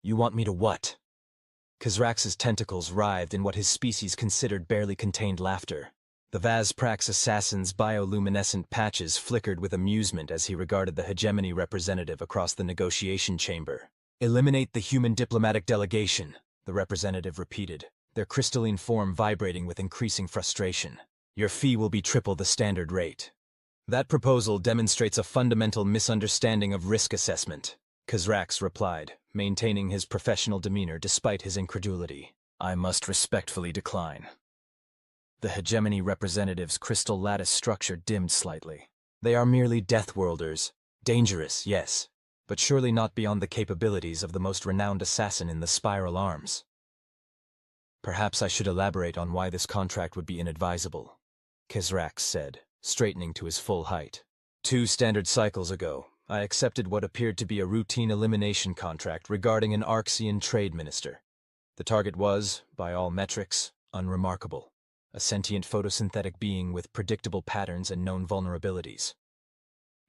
You want me to what? Kazrax's tentacles writhed in what his species considered barely contained laughter. The Vazprax assassin's bioluminescent patches flickered with amusement as he regarded the hegemony representative across the negotiation chamber. Eliminate the human diplomatic delegation, the representative repeated, their crystalline form vibrating with increasing frustration. Your fee will be triple the standard rate. That proposal demonstrates a fundamental misunderstanding of risk assessment, Kazrax replied, maintaining his professional demeanor despite his incredulity. I must respectfully decline. The hegemony representative's crystal lattice structure dimmed slightly. They are merely deathworlders. Dangerous, yes, but surely not beyond the capabilities of the most renowned assassin in the Spiral Arms. Perhaps I should elaborate on why this contract would be inadvisable, Kazrax said, straightening to his full height. 2 standard cycles ago, I accepted what appeared to be a routine elimination contract regarding an Arxian trade minister. The target was, by all metrics, unremarkable. A sentient photosynthetic being with predictable patterns and known vulnerabilities.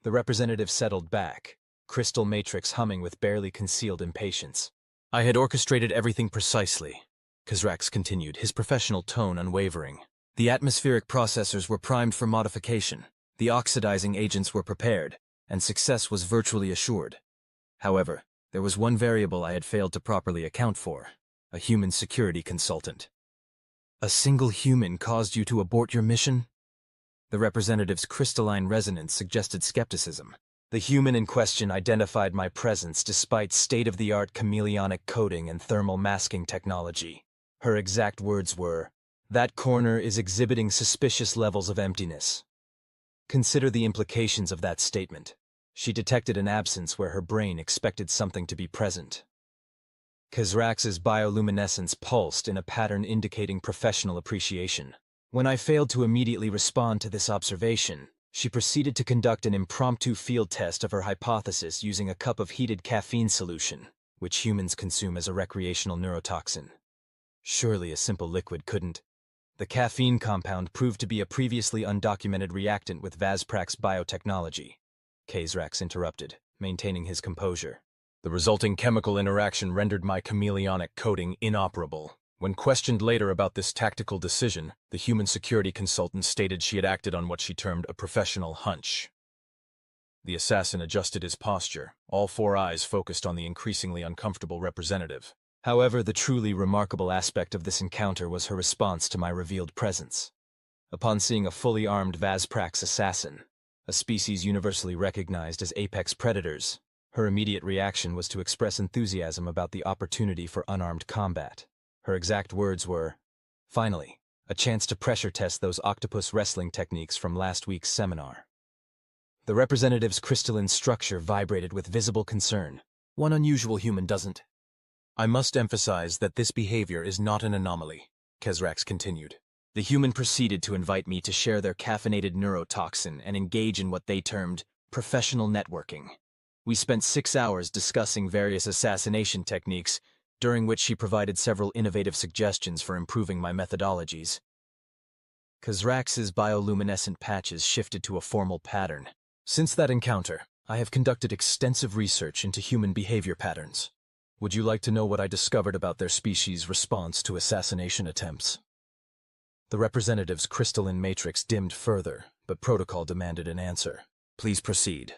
The representative settled back, crystal matrix humming with barely concealed impatience. I had orchestrated everything precisely, Kazrax continued, his professional tone unwavering. The atmospheric processors were primed for modification, the oxidizing agents were prepared, and success was virtually assured. However, there was one variable I had failed to properly account for: a human security consultant. A single human caused you to abort your mission? The representative's crystalline resonance suggested skepticism. The human in question identified my presence despite state-of-the-art chameleonic coding and thermal masking technology. Her exact words were, "That corner is exhibiting suspicious levels of emptiness." Consider the implications of that statement. She detected an absence where her brain expected something to be present. Kazrax's bioluminescence pulsed in a pattern indicating professional appreciation. When I failed to immediately respond to this observation, she proceeded to conduct an impromptu field test of her hypothesis using a cup of heated caffeine solution, which humans consume as a recreational neurotoxin. Surely a simple liquid couldn't. The caffeine compound proved to be a previously undocumented reactant with Vazprax biotechnology, Kazrax interrupted, maintaining his composure. The resulting chemical interaction rendered my chameleonic coding inoperable. When questioned later about this tactical decision, the human security consultant stated she had acted on what she termed a professional hunch. The assassin adjusted his posture, all 4 eyes focused on the increasingly uncomfortable representative. However, the truly remarkable aspect of this encounter was her response to my revealed presence. Upon seeing a fully armed Vazprax assassin, a species universally recognized as apex predators, her immediate reaction was to express enthusiasm about the opportunity for unarmed combat. Her exact words were, "Finally, a chance to pressure test those octopus wrestling techniques from last week's seminar." The representative's crystalline structure vibrated with visible concern. One unusual human doesn't. I must emphasize that this behavior is not an anomaly, Kazrax continued. The human proceeded to invite me to share their caffeinated neurotoxin and engage in what they termed professional networking. We spent 6 hours discussing various assassination techniques, during which she provided several innovative suggestions for improving my methodologies. Kazrax's bioluminescent patches shifted to a formal pattern. Since that encounter, I have conducted extensive research into human behavior patterns. Would you like to know what I discovered about their species' response to assassination attempts? The representative's crystalline matrix dimmed further, but protocol demanded an answer. Please proceed.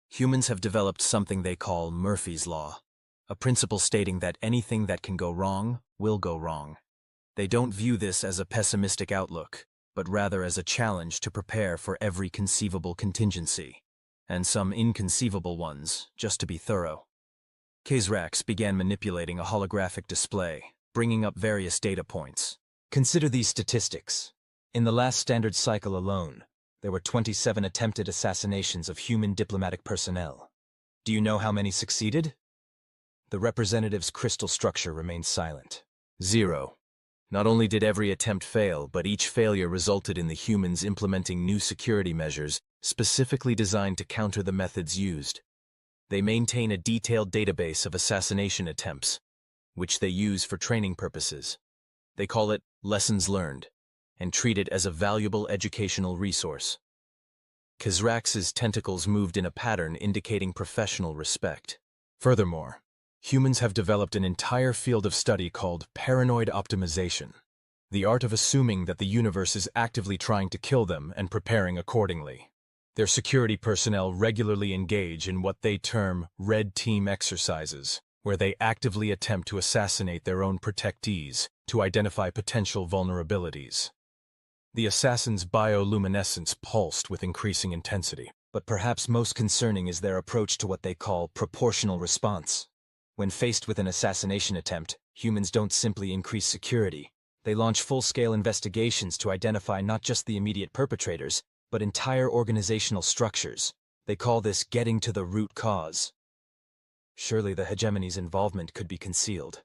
Humans have developed something they call Murphy's Law, a principle stating that anything that can go wrong will go wrong. They don't view this as a pessimistic outlook, but rather as a challenge to prepare for every conceivable contingency, and some inconceivable ones, just to be thorough. Kazrax began manipulating a holographic display, bringing up various data points. Consider these statistics. In the last standard cycle alone, there were 27 attempted assassinations of human diplomatic personnel. Do you know how many succeeded? The representative's crystal structure remained silent. 0. Not only did every attempt fail, but each failure resulted in the humans implementing new security measures specifically designed to counter the methods used. They maintain a detailed database of assassination attempts, which they use for training purposes. They call it lessons learned, and treat it as a valuable educational resource. Kazrax's tentacles moved in a pattern indicating professional respect. Furthermore, Humans have developed an entire field of study called paranoid optimization, the art of assuming that the universe is actively trying to kill them and preparing accordingly. Their security personnel regularly engage in what they term red team exercises, where they actively attempt to assassinate their own protectees to identify potential vulnerabilities. The assassin's bioluminescence pulsed with increasing intensity, but perhaps most concerning is their approach to what they call proportional response. When faced with an assassination attempt, humans don't simply increase security. They launch full-scale investigations to identify not just the immediate perpetrators, but entire organizational structures. They call this getting to the root cause. Surely the hegemony's involvement could be concealed.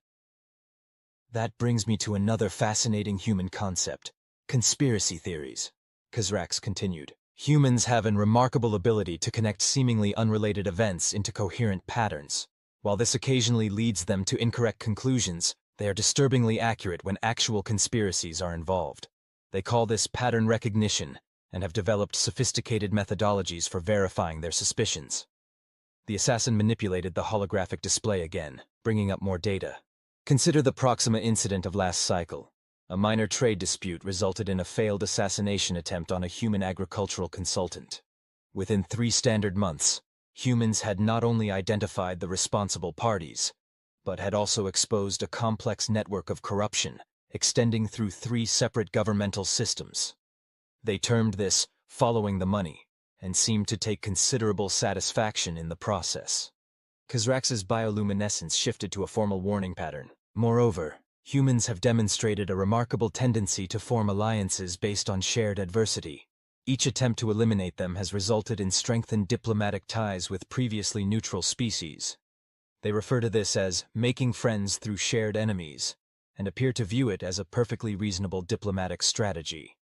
That brings me to another fascinating human concept: conspiracy theories. Kazrax continued. Humans have a remarkable ability to connect seemingly unrelated events into coherent patterns. While this occasionally leads them to incorrect conclusions, they are disturbingly accurate when actual conspiracies are involved. They call this pattern recognition and have developed sophisticated methodologies for verifying their suspicions. The assassin manipulated the holographic display again, bringing up more data. Consider the Proxima incident of last cycle. A minor trade dispute resulted in a failed assassination attempt on a human agricultural consultant. Within 3 standard months, humans had not only identified the responsible parties, but had also exposed a complex network of corruption extending through 3 separate governmental systems. They termed this following the money, and seemed to take considerable satisfaction in the process. Kazrax's bioluminescence shifted to a formal warning pattern. Moreover, humans have demonstrated a remarkable tendency to form alliances based on shared adversity. Each attempt to eliminate them has resulted in strengthened diplomatic ties with previously neutral species. They refer to this as making friends through shared enemies, and appear to view it as a perfectly reasonable diplomatic strategy.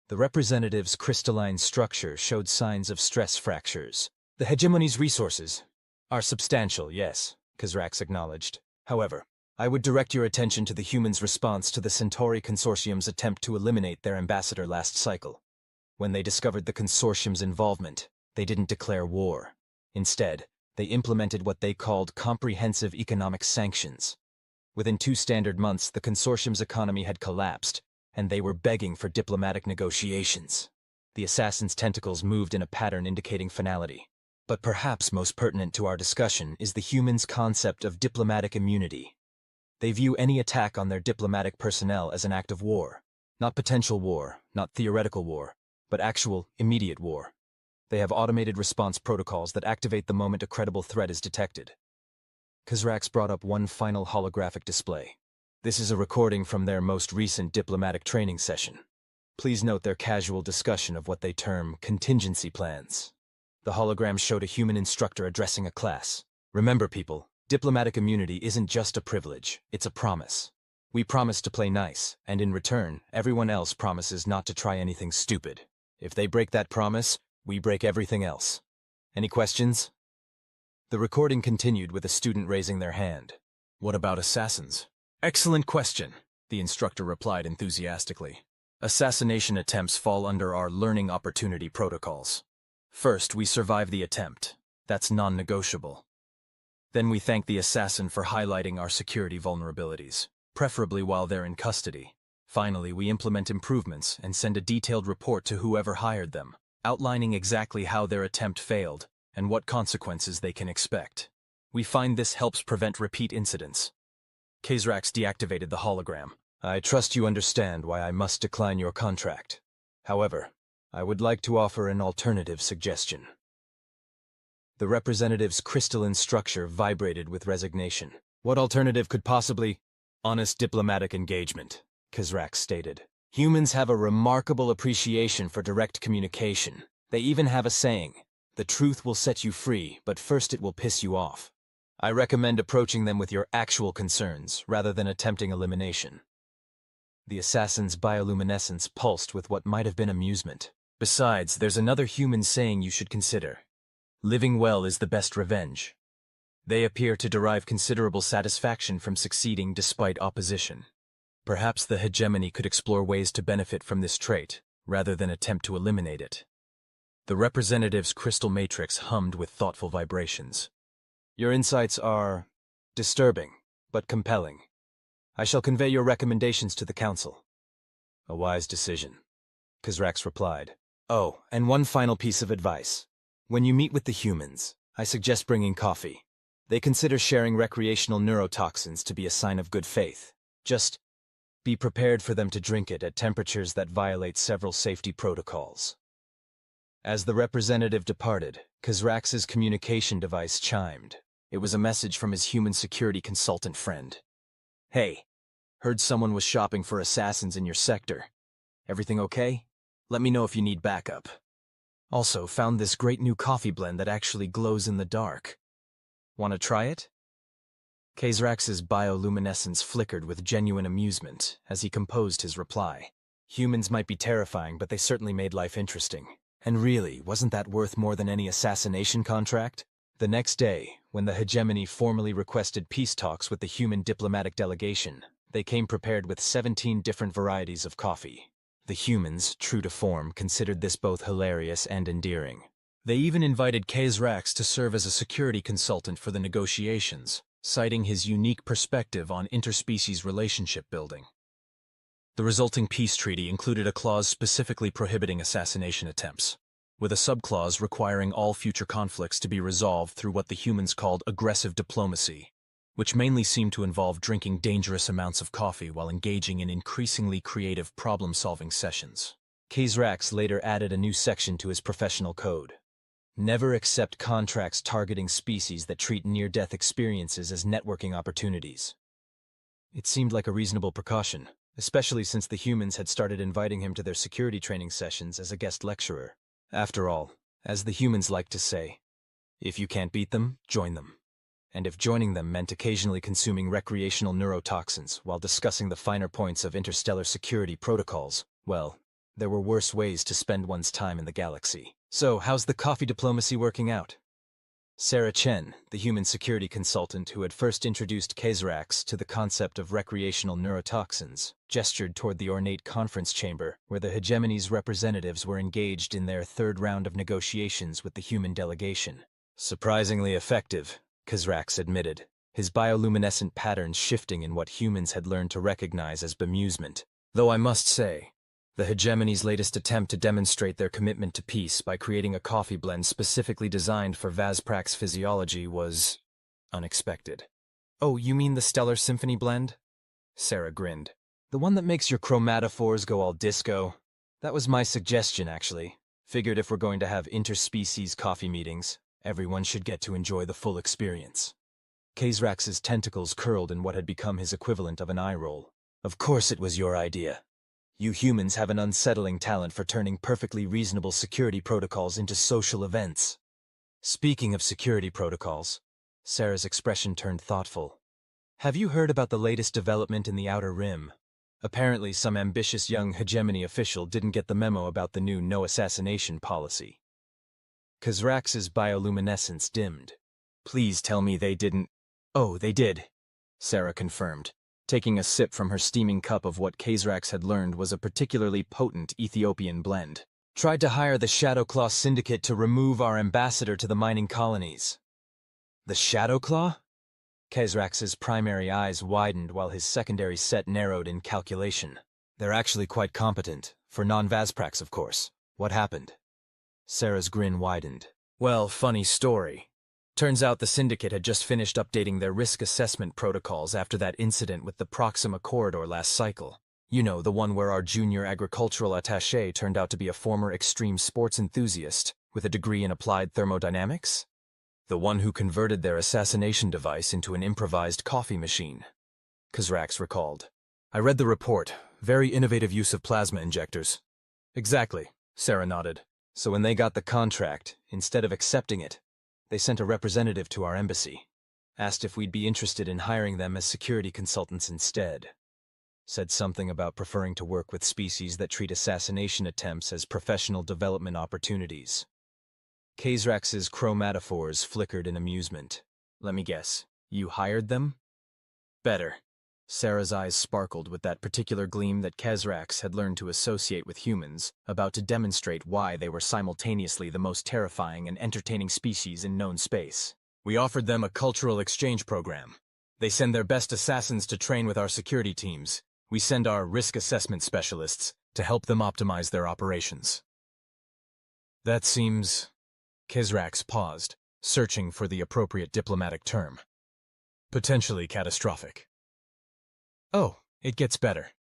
The representative's crystalline structure showed signs of stress fractures. The hegemony's resources are substantial, yes, Kazrax acknowledged. However, I would direct your attention to the humans' response to the Centauri Consortium's attempt to eliminate their ambassador last cycle. When they discovered the consortium's involvement, they didn't declare war. Instead, they implemented what they called comprehensive economic sanctions. Within 2 standard months, the consortium's economy had collapsed, and they were begging for diplomatic negotiations. The assassin's tentacles moved in a pattern indicating finality. But perhaps most pertinent to our discussion is the humans' concept of diplomatic immunity. They view any attack on their diplomatic personnel as an act of war. Not potential war, not theoretical war, but actual, immediate war. They have automated response protocols that activate the moment a credible threat is detected. Kazrax brought up one final holographic display. This is a recording from their most recent diplomatic training session. Please note their casual discussion of what they term contingency plans. The hologram showed a human instructor addressing a class. Remember, people, diplomatic immunity isn't just a privilege, it's a promise. We promise to play nice, and in return, everyone else promises not to try anything stupid. If they break that promise, we break everything else. Any questions? The recording continued with a student raising their hand. What about assassins? Excellent question, the instructor replied enthusiastically. Assassination attempts fall under our learning opportunity protocols. First, we survive the attempt. That's non-negotiable. Then we thank the assassin for highlighting our security vulnerabilities, preferably while they're in custody. Finally, we implement improvements and send a detailed report to whoever hired them, outlining exactly how their attempt failed and what consequences they can expect. We find this helps prevent repeat incidents. Kazrax deactivated the hologram. I trust you understand why I must decline your contract. However, I would like to offer an alternative suggestion. The representative's crystalline structure vibrated with resignation. What alternative could possibly? Honest diplomatic engagement, Kazrax stated. Humans have a remarkable appreciation for direct communication. They even have a saying, the truth will set you free, but first it will piss you off. I recommend approaching them with your actual concerns, rather than attempting elimination. The assassin's bioluminescence pulsed with what might have been amusement. Besides, there's another human saying you should consider. Living well is the best revenge. They appear to derive considerable satisfaction from succeeding despite opposition. Perhaps the hegemony could explore ways to benefit from this trait, rather than attempt to eliminate it. The representative's crystal matrix hummed with thoughtful vibrations. Your insights are disturbing, but compelling. I shall convey your recommendations to the Council. A wise decision, Kazrax replied. Oh, and one final piece of advice. When you meet with the humans, I suggest bringing coffee. They consider sharing recreational neurotoxins to be a sign of good faith. Just be prepared for them to drink it at temperatures that violate several safety protocols. As the representative departed, Kazrax's communication device chimed. It was a message from his human security consultant friend. Hey, heard someone was shopping for assassins in your sector. Everything okay? Let me know if you need backup. Also, found this great new coffee blend that actually glows in the dark. Want to try it? Kazrax's bioluminescence flickered with genuine amusement as he composed his reply. Humans might be terrifying, but they certainly made life interesting. And really, wasn't that worth more than any assassination contract? The next day, when the hegemony formally requested peace talks with the human diplomatic delegation, they came prepared with 17 different varieties of coffee. The humans, true to form, considered this both hilarious and endearing. They even invited Kazrax to serve as a security consultant for the negotiations, citing his unique perspective on interspecies relationship building. The resulting peace treaty included a clause specifically prohibiting assassination attempts, with a subclause requiring all future conflicts to be resolved through what the humans called aggressive diplomacy, which mainly seemed to involve drinking dangerous amounts of coffee while engaging in increasingly creative problem-solving sessions. Kazrax later added a new section to his professional code. Never accept contracts targeting species that treat near-death experiences as networking opportunities. It seemed like a reasonable precaution, especially since the humans had started inviting him to their security training sessions as a guest lecturer. After all, as the humans like to say, if you can't beat them, join them. And if joining them meant occasionally consuming recreational neurotoxins while discussing the finer points of interstellar security protocols, well, there were worse ways to spend one's time in the galaxy. So, how's the coffee diplomacy working out? Sarah Chen, the human security consultant who had first introduced Kazrax to the concept of recreational neurotoxins, gestured toward the ornate conference chamber where the hegemony's representatives were engaged in their third round of negotiations with the human delegation. Surprisingly effective, Kazrax admitted, his bioluminescent patterns shifting in what humans had learned to recognize as bemusement. Though I must say, the hegemony's latest attempt to demonstrate their commitment to peace by creating a coffee blend specifically designed for Vazprak's physiology was unexpected. Oh, you mean the Stellar Symphony blend? Sarah grinned. The one that makes your chromatophores go all disco? That was my suggestion, actually. Figured if we're going to have interspecies coffee meetings, everyone should get to enjoy the full experience. Kazrax's tentacles curled in what had become his equivalent of an eye roll. Of course it was your idea. You humans have an unsettling talent for turning perfectly reasonable security protocols into social events. Speaking of security protocols, Sarah's expression turned thoughtful. Have you heard about the latest development in the Outer Rim? Apparently some ambitious young hegemony official didn't get the memo about the new no assassination policy. Kazrax's bioluminescence dimmed. Please tell me they didn't. Oh, they did, Sarah confirmed, taking a sip from her steaming cup of what Kazrax had learned was a particularly potent Ethiopian blend. Tried to hire the Shadowclaw Syndicate to remove our ambassador to the mining colonies. The Shadowclaw? Kazrax's primary eyes widened while his secondary set narrowed in calculation. They're actually quite competent, for non-Vazpraks, of course. What happened? Sarah's grin widened. Well, funny story. Turns out the Syndicate had just finished updating their risk assessment protocols after that incident with the Proxima corridor last cycle. You know, the one where our junior agricultural attaché turned out to be a former extreme sports enthusiast with a degree in applied thermodynamics? The one who converted their assassination device into an improvised coffee machine, Kazrax recalled. I read the report. Very innovative use of plasma injectors. Exactly, Sarah nodded. So when they got the contract, instead of accepting it, they sent a representative to our embassy. Asked if we'd be interested in hiring them as security consultants instead. Said something about preferring to work with species that treat assassination attempts as professional development opportunities. Kazrax's chromatophores flickered in amusement. Let me guess, you hired them? Better. Sarah's eyes sparkled with that particular gleam that Kazrax had learned to associate with humans, about to demonstrate why they were simultaneously the most terrifying and entertaining species in known space. We offered them a cultural exchange program. They send their best assassins to train with our security teams. We send our risk assessment specialists to help them optimize their operations. That seems... Kizrax paused, searching for the appropriate diplomatic term. Potentially catastrophic. Oh, it gets better,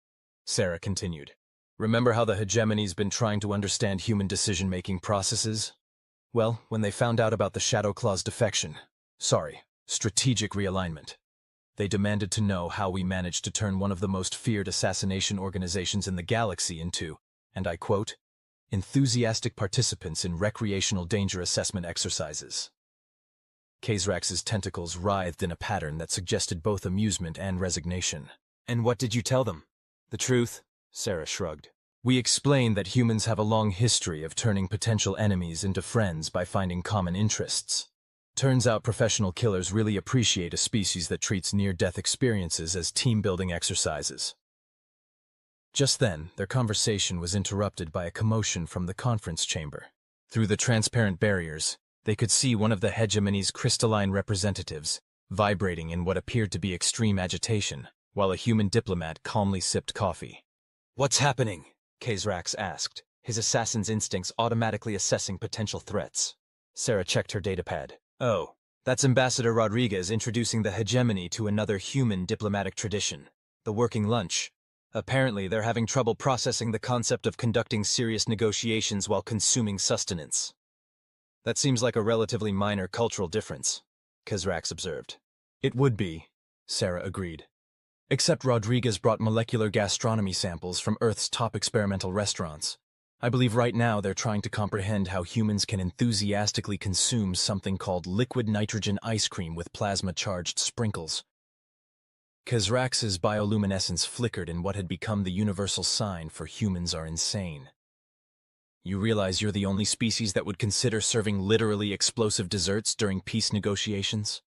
Sarah continued. Remember how the hegemony's been trying to understand human decision-making processes? Well, when they found out about the Shadow Claw's defection, strategic realignment, they demanded to know how we managed to turn one of the most feared assassination organizations in the galaxy into, and I quote, enthusiastic participants in recreational danger assessment exercises. Kazrax's tentacles writhed in a pattern that suggested both amusement and resignation. And what did you tell them? The truth? Sarah shrugged. We explained that humans have a long history of turning potential enemies into friends by finding common interests. Turns out professional killers really appreciate a species that treats near-death experiences as team-building exercises. Just then, their conversation was interrupted by a commotion from the conference chamber. Through the transparent barriers, they could see one of the hegemony's crystalline representatives, vibrating in what appeared to be extreme agitation, while a human diplomat calmly sipped coffee. What's happening? Kazrax asked, his assassin's instincts automatically assessing potential threats. Sarah checked her datapad. Oh, that's Ambassador Rodriguez introducing the hegemony to another human diplomatic tradition, the working lunch. Apparently, they're having trouble processing the concept of conducting serious negotiations while consuming sustenance. That seems like a relatively minor cultural difference, Kazrax observed. It would be, Sarah agreed. Except Rodriguez brought molecular gastronomy samples from Earth's top experimental restaurants. I believe right now they're trying to comprehend how humans can enthusiastically consume something called liquid nitrogen ice cream with plasma-charged sprinkles. Kazrax's bioluminescence flickered in what had become the universal sign for humans are insane. You realize you're the only species that would consider serving literally explosive desserts during peace negotiations?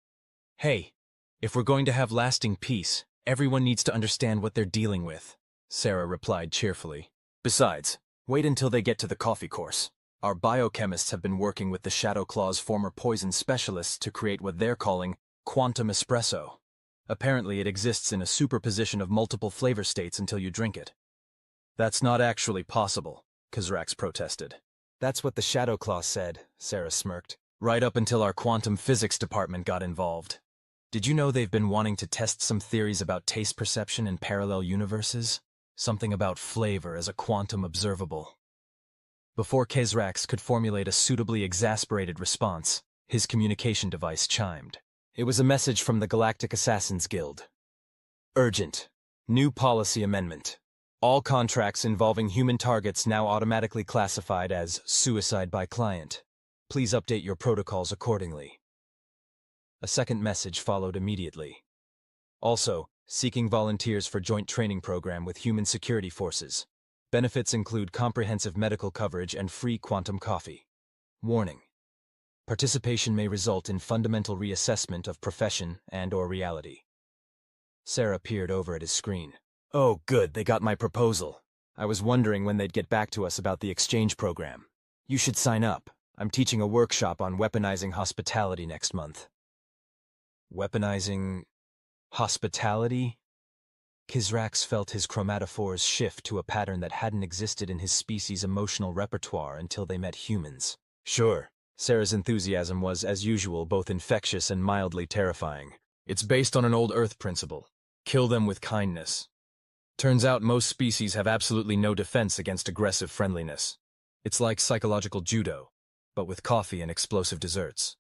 Hey, if we're going to have lasting peace, everyone needs to understand what they're dealing with, Sarah replied cheerfully. Besides, wait until they get to the coffee course. Our biochemists have been working with the Shadow Claw's former poison specialists to create what they're calling quantum espresso. Apparently it exists in a superposition of multiple flavor states until you drink it. That's not actually possible, Kazrax protested. That's what the Shadow Claw said, Sarah smirked. Right up until our quantum physics department got involved. Did you know they've been wanting to test some theories about taste perception in parallel universes? Something about flavor as a quantum observable. Before Kazrax could formulate a suitably exasperated response, his communication device chimed. It was a message from the Galactic Assassins Guild. Urgent. New policy amendment. All contracts involving human targets now automatically classified as suicide by client. Please update your protocols accordingly. A second message followed immediately. Also, seeking volunteers for joint training program with human security forces. Benefits include comprehensive medical coverage and free quantum coffee. Warning. Participation may result in fundamental reassessment of profession and/or reality. Sarah peered over at his screen. Oh, good, they got my proposal. I was wondering when they'd get back to us about the exchange program. You should sign up. I'm teaching a workshop on weaponizing hospitality next month. Weaponizing hospitality? Kazrax felt his chromatophores shift to a pattern that hadn't existed in his species' emotional repertoire until they met humans. Sure. Sarah's enthusiasm was, as usual, both infectious and mildly terrifying. It's based on an old Earth principle. Kill them with kindness. Turns out most species have absolutely no defense against aggressive friendliness. It's like psychological judo, but with coffee and explosive desserts.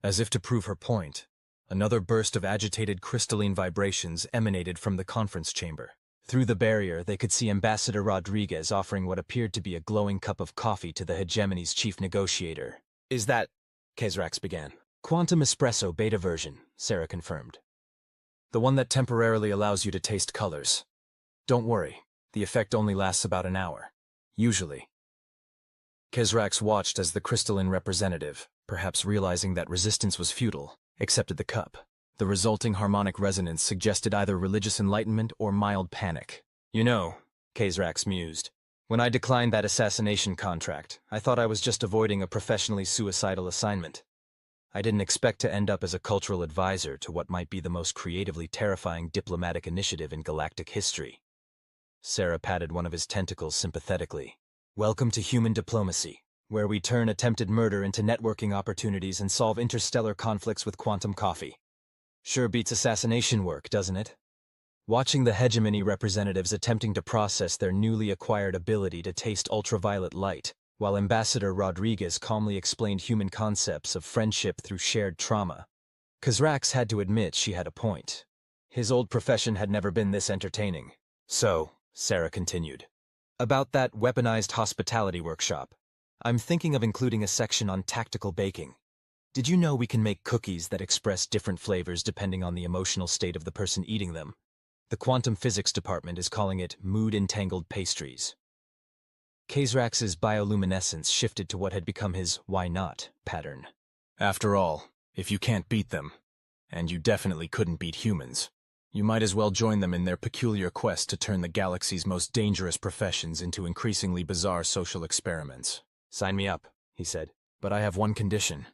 As if to prove her point, another burst of agitated crystalline vibrations emanated from the conference chamber. Through the barrier, they could see Ambassador Rodriguez offering what appeared to be a glowing cup of coffee to the hegemony's chief negotiator. Is that... Kazrax began. Quantum espresso beta version, Sarah confirmed. The one that temporarily allows you to taste colors. Don't worry, the effect only lasts about an hour. Usually. Kazrax watched as the crystalline representative, perhaps realizing that resistance was futile, accepted the cup. The resulting harmonic resonance suggested either religious enlightenment or mild panic. You know, Kazrax mused, when I declined that assassination contract, I thought I was just avoiding a professionally suicidal assignment. I didn't expect to end up as a cultural advisor to what might be the most creatively terrifying diplomatic initiative in galactic history. Sarah patted one of his tentacles sympathetically. Welcome to human diplomacy, where we turn attempted murder into networking opportunities and solve interstellar conflicts with quantum coffee. Sure beats assassination work, doesn't it? Watching the hegemony representatives attempting to process their newly acquired ability to taste ultraviolet light, while Ambassador Rodriguez calmly explained human concepts of friendship through shared trauma. Kazrax had to admit she had a point. His old profession had never been this entertaining. So, Sarah continued, about that weaponized hospitality workshop, I'm thinking of including a section on tactical baking. Did you know we can make cookies that express different flavors depending on the emotional state of the person eating them? The quantum physics department is calling it mood-entangled pastries. Kazrax's bioluminescence shifted to what had become his why not pattern. After all, if you can't beat them, and you definitely couldn't beat humans, you might as well join them in their peculiar quest to turn the galaxy's most dangerous professions into increasingly bizarre social experiments. Sign me up, he said, but I have one condition.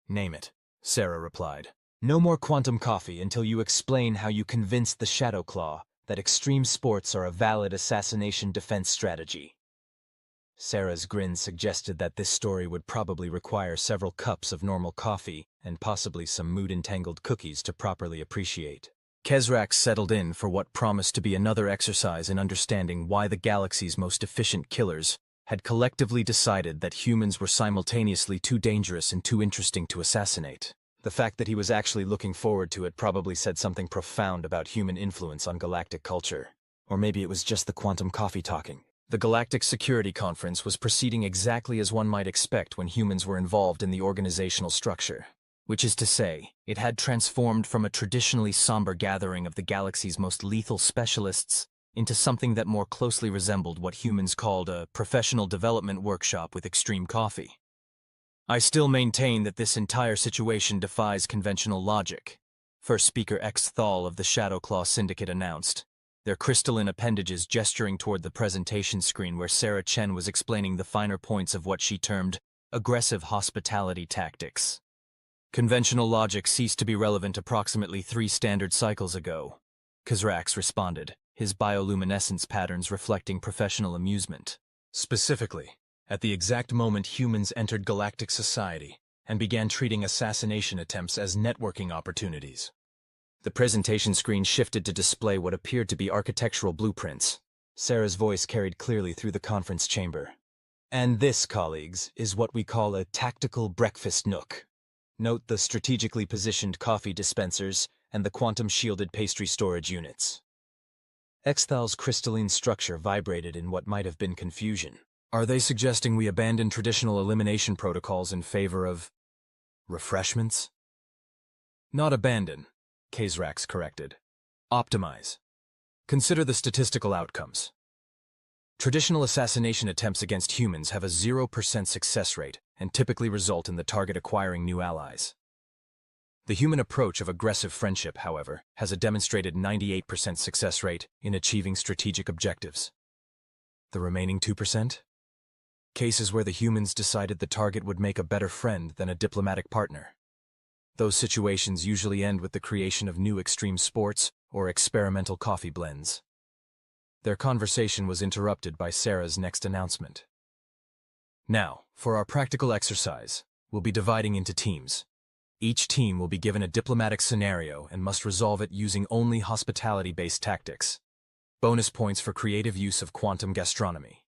Name it, Sarah replied. No more quantum coffee until you explain how you convinced the Shadow Claw that extreme sports are a valid assassination defense strategy. Sarah's grin suggested that this story would probably require several cups of normal coffee and possibly some mood-entangled cookies to properly appreciate. Kazrax settled in for what promised to be another exercise in understanding why the galaxy's most efficient killers had collectively decided that humans were simultaneously too dangerous and too interesting to assassinate. The fact that he was actually looking forward to it probably said something profound about human influence on galactic culture. Or maybe it was just the quantum coffee talking. The Galactic Security Conference was proceeding exactly as one might expect when humans were involved in the organizational structure. Which is to say, it had transformed from a traditionally somber gathering of the galaxy's most lethal specialists into something that more closely resembled what humans called a professional development workshop with extreme coffee. I still maintain that this entire situation defies conventional logic, First Speaker X Thal of the Shadow Claw Syndicate announced, their crystalline appendages gesturing toward the presentation screen where Sarah Chen was explaining the finer points of what she termed aggressive hospitality tactics. Conventional logic ceased to be relevant approximately 3 standard cycles ago, Kazrax responded, his bioluminescence patterns reflecting professional amusement. Specifically, at the exact moment humans entered galactic society and began treating assassination attempts as networking opportunities. The presentation screen shifted to display what appeared to be architectural blueprints. Sarah's voice carried clearly through the conference chamber. And this, colleagues, is what we call a tactical breakfast nook. Note the strategically positioned coffee dispensers and the quantum-shielded pastry storage units. Exthal's crystalline structure vibrated in what might have been confusion. Are they suggesting we abandon traditional elimination protocols in favor of refreshments? Not abandon, Kazrax corrected. Optimize. Consider the statistical outcomes. Traditional assassination attempts against humans have a 0% success rate and typically result in the target acquiring new allies. The human approach of aggressive friendship, however, has a demonstrated 98% success rate in achieving strategic objectives. The remaining 2%? Cases where the humans decided the target would make a better friend than a diplomatic partner. Those situations usually end with the creation of new extreme sports or experimental coffee blends. Their conversation was interrupted by Sarah's next announcement. Now, for our practical exercise, we'll be dividing into teams. Each team will be given a diplomatic scenario and must resolve it using only hospitality-based tactics. Bonus points for creative use of quantum gastronomy.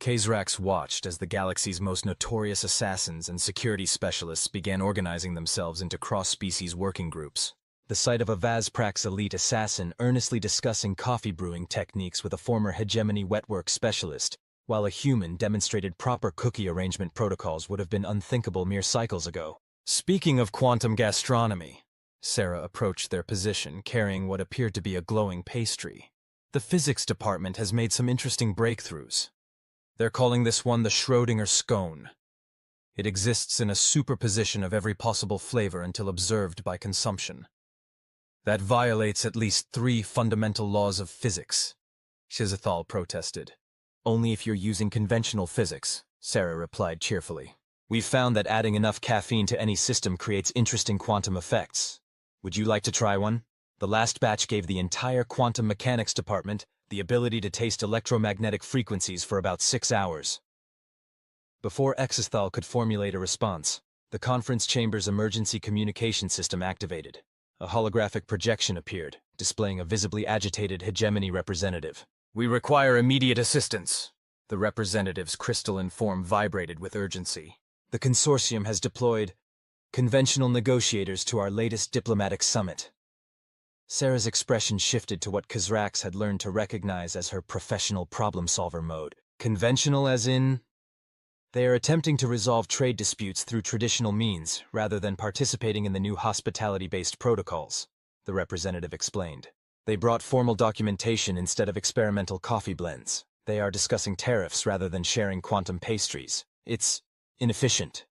Kazrax watched as the galaxy's most notorious assassins and security specialists began organizing themselves into cross-species working groups. The sight of a Vazprax elite assassin earnestly discussing coffee brewing techniques with a former hegemony wetwork specialist, while a human demonstrated proper cookie arrangement protocols would have been unthinkable mere cycles ago. Speaking of quantum gastronomy, Sarah approached their position carrying what appeared to be a glowing pastry. The physics department has made some interesting breakthroughs. They're calling this one the Schrödinger scone. It exists in a superposition of every possible flavor until observed by consumption. That violates at least 3 fundamental laws of physics, Shizithal protested. Only if you're using conventional physics, Sarah replied cheerfully. We've found that adding enough caffeine to any system creates interesting quantum effects. Would you like to try one? The last batch gave the entire quantum mechanics department the ability to taste electromagnetic frequencies for about 6 hours. Before Exasthal could formulate a response, the conference chamber's emergency communication system activated. A holographic projection appeared, displaying a visibly agitated hegemony representative. "We require immediate assistance." The representative's crystalline form vibrated with urgency. "The consortium has deployed conventional negotiators to our latest diplomatic summit." Sarah's expression shifted to what Kazrax had learned to recognize as her professional problem-solver mode. Conventional as in? They are attempting to resolve trade disputes through traditional means, rather than participating in the new hospitality-based protocols, the representative explained. They brought formal documentation instead of experimental coffee blends. They are discussing tariffs rather than sharing quantum pastries. It's inefficient.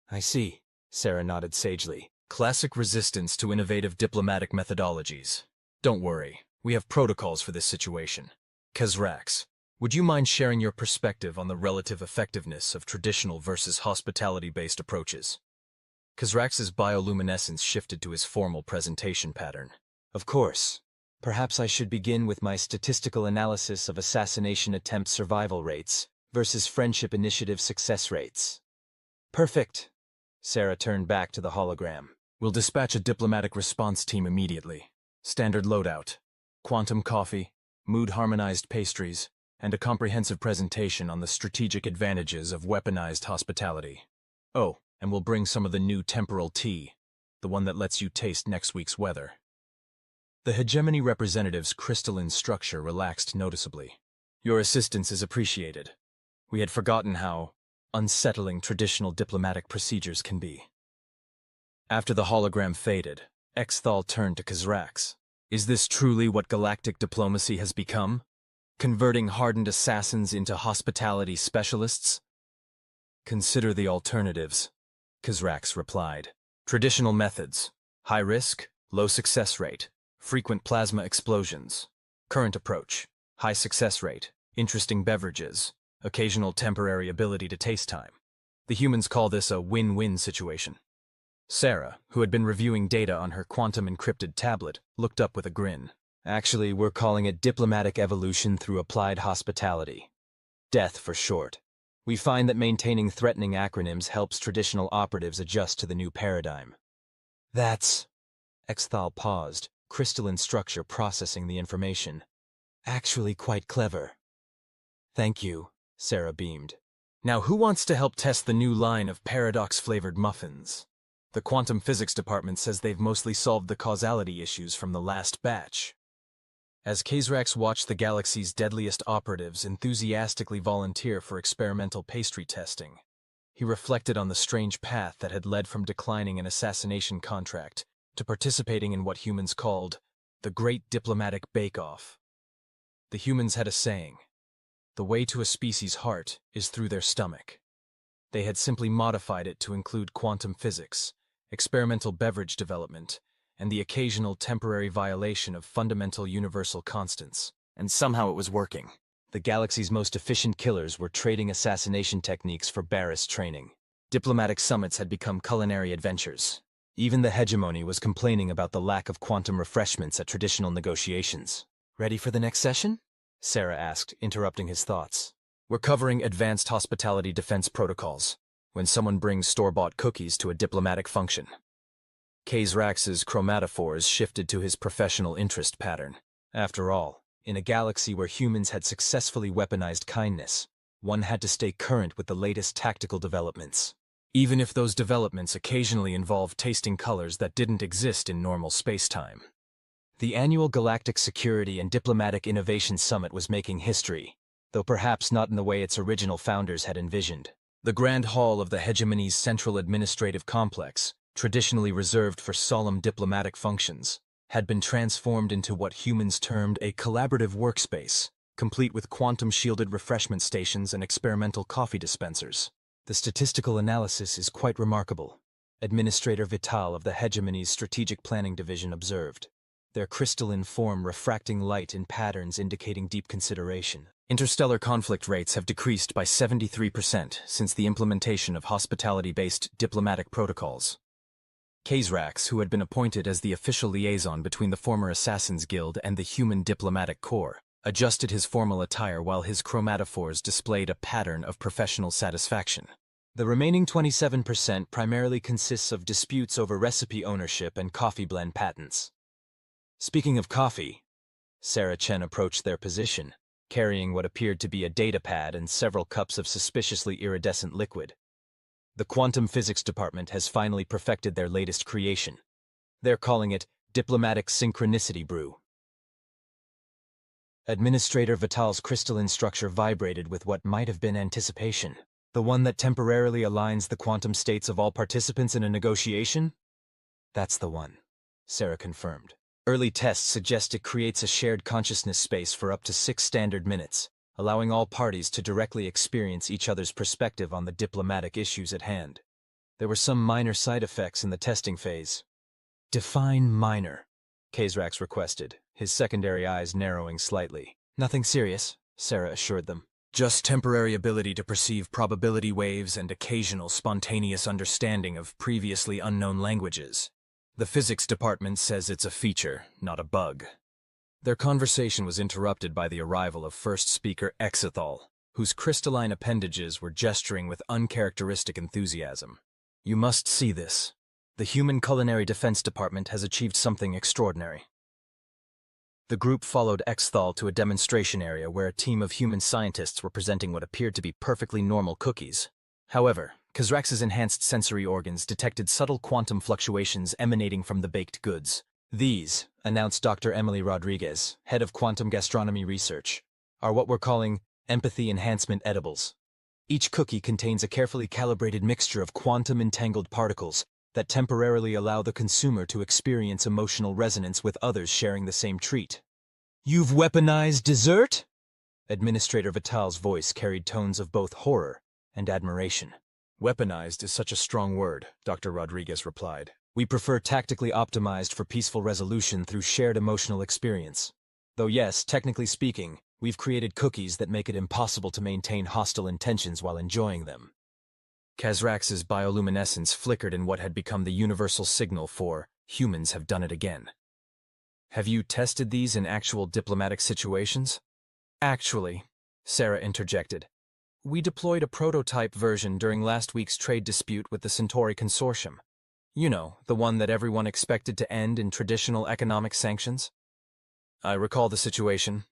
I see, Sarah nodded sagely. Classic resistance to innovative diplomatic methodologies. Don't worry, we have protocols for this situation. Kazrax, would you mind sharing your perspective on the relative effectiveness of traditional versus hospitality-based approaches? Kazrax's bioluminescence shifted to his formal presentation pattern. Of course. Perhaps I should begin with my statistical analysis of assassination attempt survival rates versus friendship initiative success rates. Perfect. Sarah turned back to the hologram. We'll dispatch a diplomatic response team immediately. Standard loadout. Quantum coffee, mood-harmonized pastries, and a comprehensive presentation on the strategic advantages of weaponized hospitality. Oh, and we'll bring some of the new temporal tea, the one that lets you taste next week's weather. The hegemony representative's crystalline structure relaxed noticeably. Your assistance is appreciated. We had forgotten how unsettling traditional diplomatic procedures can be. After the hologram faded, Exthal turned to Kazrax. Is this truly what galactic diplomacy has become? Converting hardened assassins into hospitality specialists? Consider the alternatives, Kazrax replied. Traditional methods: high risk, low success rate, frequent plasma explosions. Current approach: high success rate, interesting beverages, occasional temporary ability to taste time. The humans call this a win-win situation. Sarah, who had been reviewing data on her quantum-encrypted tablet, looked up with a grin. Actually, we're calling it diplomatic evolution through applied hospitality. DEATH for short. We find that maintaining threatening acronyms helps traditional operatives adjust to the new paradigm. That's... Exthal paused, crystalline structure processing the information. Actually quite clever. Thank you, Sarah beamed. Now who wants to help test the new line of paradox-flavored muffins? The quantum physics department says they've mostly solved the causality issues from the last batch. As Kazrax watched the galaxy's deadliest operatives enthusiastically volunteer for experimental pastry testing, he reflected on the strange path that had led from declining an assassination contract to participating in what humans called the Great Diplomatic Bake-Off. The humans had a saying: the way to a species' heart is through their stomach. They had simply modified it to include quantum physics, experimental beverage development, and the occasional temporary violation of fundamental universal constants. And somehow it was working. The galaxy's most efficient killers were trading assassination techniques for barris training. Diplomatic summits had become culinary adventures. Even the hegemony was complaining about the lack of quantum refreshments at traditional negotiations. Ready for the next session? Sarah asked, interrupting his thoughts. We're covering advanced hospitality defense protocols. When someone brings store-bought cookies to a diplomatic function. Kazrax's chromatophores shifted to his professional interest pattern. After all, in a galaxy where humans had successfully weaponized kindness, one had to stay current with the latest tactical developments. Even if those developments occasionally involved tasting colors that didn't exist in normal space-time. The annual Galactic Security and Diplomatic Innovation Summit was making history, though perhaps not in the way its original founders had envisioned. The Grand Hall of the Hegemony's central administrative complex, traditionally reserved for solemn diplomatic functions, had been transformed into what humans termed a collaborative workspace, complete with quantum-shielded refreshment stations and experimental coffee dispensers. The statistical analysis is quite remarkable, Administrator Vital of the Hegemony's Strategic Planning Division observed, their crystalline form refracting light in patterns indicating deep consideration. Interstellar conflict rates have decreased by 73% since the implementation of hospitality-based diplomatic protocols. Kazrax, who had been appointed as the official liaison between the former Assassins Guild and the Human Diplomatic Corps, adjusted his formal attire while his chromatophores displayed a pattern of professional satisfaction. The remaining 27% primarily consists of disputes over recipe ownership and coffee blend patents. Speaking of coffee, Sarah Chen approached their position, carrying what appeared to be a data pad and several cups of suspiciously iridescent liquid. The quantum physics department has finally perfected their latest creation. They're calling it Diplomatic Synchronicity Brew. Administrator Vital's crystalline structure vibrated with what might have been anticipation. The one that temporarily aligns the quantum states of all participants in a negotiation? That's the one, Sarah confirmed. Early tests suggest it creates a shared consciousness space for up to 6 standard minutes, allowing all parties to directly experience each other's perspective on the diplomatic issues at hand. There were some minor side effects in the testing phase. Define minor, Kazrax requested, his secondary eyes narrowing slightly. Nothing serious, Sarah assured them. Just temporary ability to perceive probability waves and occasional spontaneous understanding of previously unknown languages. The physics department says it's a feature, not a bug. Their conversation was interrupted by the arrival of first speaker Exathol, whose crystalline appendages were gesturing with uncharacteristic enthusiasm. You must see this. The Human Culinary Defense Department has achieved something extraordinary. The group followed Exthal to a demonstration area where a team of human scientists were presenting what appeared to be perfectly normal cookies. However, Kazrax's enhanced sensory organs detected subtle quantum fluctuations emanating from the baked goods. These, announced Dr. Emily Rodriguez, head of quantum gastronomy research, are what we're calling empathy enhancement edibles. Each cookie contains a carefully calibrated mixture of quantum-entangled particles that temporarily allow the consumer to experience emotional resonance with others sharing the same treat. You've weaponized dessert? Administrator Vital's voice carried tones of both horror and admiration. Weaponized is such a strong word, Dr. Rodriguez replied. We prefer tactically optimized for peaceful resolution through shared emotional experience. Though yes, technically speaking, we've created cookies that make it impossible to maintain hostile intentions while enjoying them. Kazrax's bioluminescence flickered in what had become the universal signal for humans have done it again. Have you tested these in actual diplomatic situations? Actually, Sarah interjected. We deployed a prototype version during last week's trade dispute with the Centauri Consortium. You know, the one that everyone expected to end in traditional economic sanctions? I recall the situation.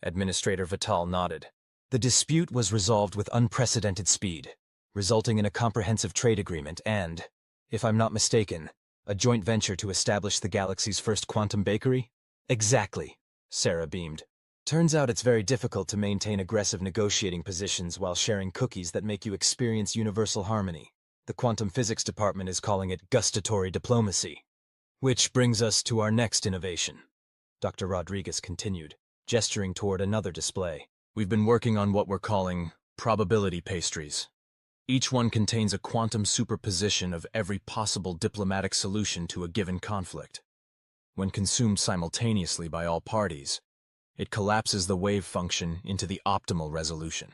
Administrator Vital nodded. The dispute was resolved with unprecedented speed, resulting in a comprehensive trade agreement and, if I'm not mistaken, a joint venture to establish the galaxy's first quantum bakery? Exactly, Sarah beamed. Turns out it's very difficult to maintain aggressive negotiating positions while sharing cookies that make you experience universal harmony. The quantum physics department is calling it gustatory diplomacy. Which brings us to our next innovation, Dr. Rodriguez continued, gesturing toward another display. We've been working on what we're calling probability pastries. Each one contains a quantum superposition of every possible diplomatic solution to a given conflict. When consumed simultaneously by all parties, it collapses the wave function into the optimal resolution.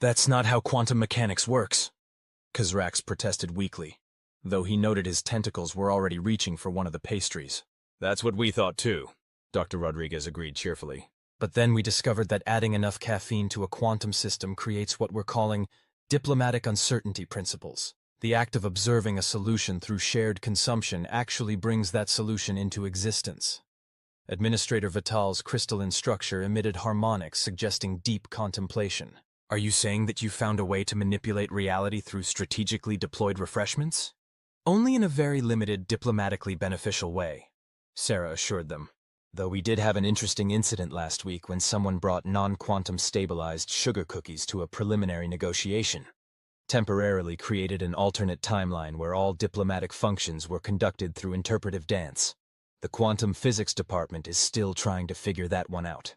That's not how quantum mechanics works, Kazrax protested weakly, though he noted his tentacles were already reaching for one of the pastries. That's what we thought too, Dr. Rodriguez agreed cheerfully. But then we discovered that adding enough caffeine to a quantum system creates what we're calling diplomatic uncertainty principles. The act of observing a solution through shared consumption actually brings that solution into existence. Administrator Vital's crystalline structure emitted harmonics suggesting deep contemplation. Are you saying that you found a way to manipulate reality through strategically deployed refreshments? Only in a very limited, diplomatically beneficial way, Sarah assured them. Though we did have an interesting incident last week when someone brought non-quantum stabilized sugar cookies to a preliminary negotiation. Temporarily created an alternate timeline where all diplomatic functions were conducted through interpretive dance. The quantum physics department is still trying to figure that one out.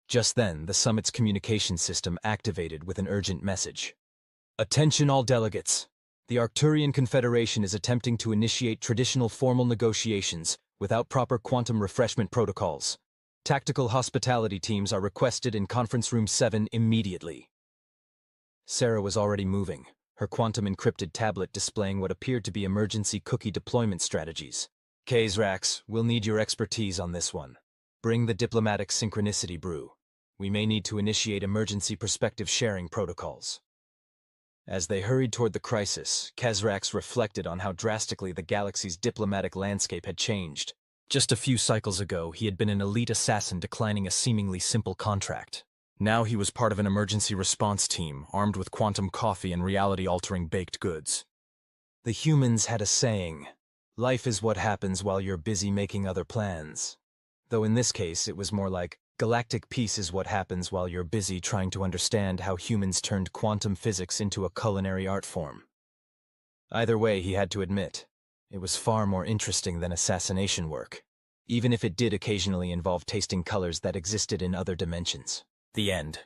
Just then, the summit's communication system activated with an urgent message. Attention all delegates. The Arcturian Confederation is attempting to initiate traditional formal negotiations without proper quantum refreshment protocols. Tactical hospitality teams are requested in Conference Room 7 immediately. Sarah was already moving, her quantum-encrypted tablet displaying what appeared to be emergency cookie deployment strategies. Rax, we'll need your expertise on this one. Bring the diplomatic synchronicity brew. We may need to initiate emergency perspective sharing protocols. As they hurried toward the crisis, Kazrax reflected on how drastically the galaxy's diplomatic landscape had changed. Just a few cycles ago, he had been an elite assassin declining a seemingly simple contract. Now he was part of an emergency response team, armed with quantum coffee and reality-altering baked goods. The humans had a saying, "Life is what happens while you're busy making other plans." Though in this case, it was more like, "Galactic peace is what happens while you're busy trying to understand how humans turned quantum physics into a culinary art form." Either way, he had to admit, it was far more interesting than assassination work, even if it did occasionally involve tasting colors that existed in other dimensions. The end.